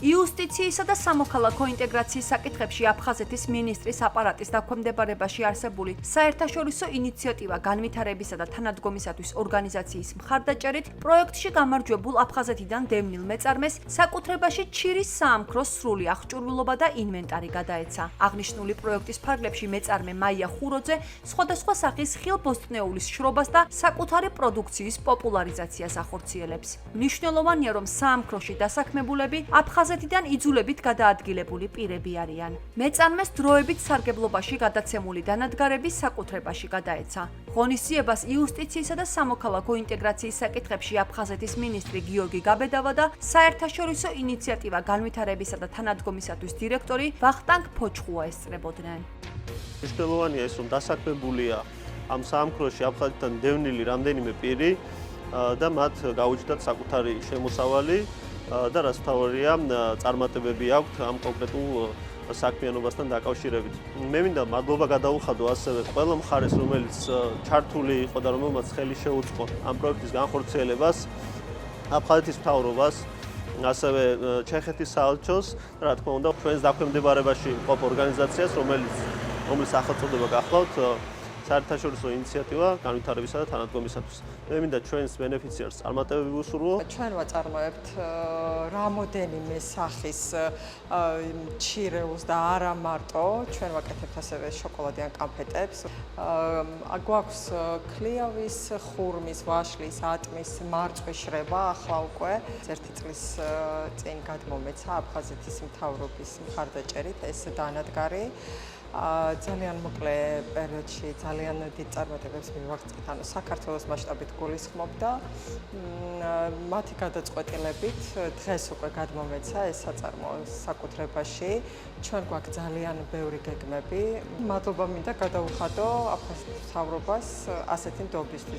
იუსტიციისა და სამოქალაქო ინტეგრაციის საკითხებში აფხაზეთის მინისტრის აპარატის დაქვემდებარებაში არსებული საერთაშორისო ინიციატივა განვითარებისა და თანადგომისათვის ორგანიზაციის მხარდაჭერით პროექტში გამარჯვებულ აფხაზეთიდან დევნილ მეწარმეს საკუთრებაში ჩირის საამქროს სრული აღჭურვილობა და ინვენტარი გადაეცა. აღნიშნული პროექტის ფარგლებში მეწარმე მაია ხუროძე სხვადასხვა სახის ხილბოსტნეულის შრობას და საკუთარი პროდუქციის პოპულარიზაციას ახორციელებს. მნიშვნელოვანია, რომ საამქროში დასაქმებულები აფხაზეთიდან იძულებით გადაადგილებული პირები არიან. მეწარმეს დროებით სარგებლობაში გადაცემული დანადგარების საკუთრებაში გადაეცა. ღონისძიებას იუსტიციისა და სამოქალაქო ინტეგრაციის საკითხებში აფხაზეთის მინისტრი გიორგი გაბედავა და საერთაშორისო ინიციატივა განვითარებისა და თანადგომისათვის დირექტორი ვახტანგ ფოჩხუა ესწრებოდნენ. მნიშვნელოვანია ის, რომ დასაქმებულია ამ საამქროში აფხაზეთიდან დევნილი რამდენიმე პირი და მათ გაუჩნდათ საკუთარი შემოსავალი და რაც მთავარია, წარმატებები აქვთ ამ კონკრეტულ საქმიანობასთან დაკავშირებით. მე მინდა მადლობა გადაუხადო ასევე ყველა მხარეს, რომელიც ჩართული იყო და რომელმაც ხელი შეუწყო ამ პროექტის განხორციელებას, აფხაზეთის მთავრობას, ასევე ჩეხეთის საელჩოს, რა თქმა უნდა, ჩვენს დაქვემდებარებაში მყოფ ორგანიზაციას, რომლის სახელწოდება გახლავთ საერთაშორისო ინიციატივა განვითარებისა და თანადგომისათვის. მე მინდა ჩვენს ბენეფიციარს წარმატებები ვუსურვო. ჩვენ ვაწარმოებთ რამოდენიმე სახის ჩირეულს და არა მარტო, ჩვენ ვაკეთებთ ასევე შოკოლადიან კანფეტებს. გვაქვს ქლიავის, ხურმის, ვაშლის, ატმის, მარწყვი შრება ახლა უკვე. ერთი წლის წინ გადმომეცა აფხაზეთის მთავრობის მხარდაჭერით ეს დანადგარი. ძალიან მოკლე პერიოდში ძალიან დიდ წარმატებებს მივაღწევთ, ანუ საქართველოს მასშტაბით გულისხმობდა. მათი გადაწყვეტილებით დღეს უკვე გადმომეცა ეს საწარმო საკუთრებაში. ჩვენ გვაქვს ძალიან ბევრი გეგმები. მადლობა მინდა გადაუხადო აფხაზეთის მთავრობას ასეთი ნდობისთვის.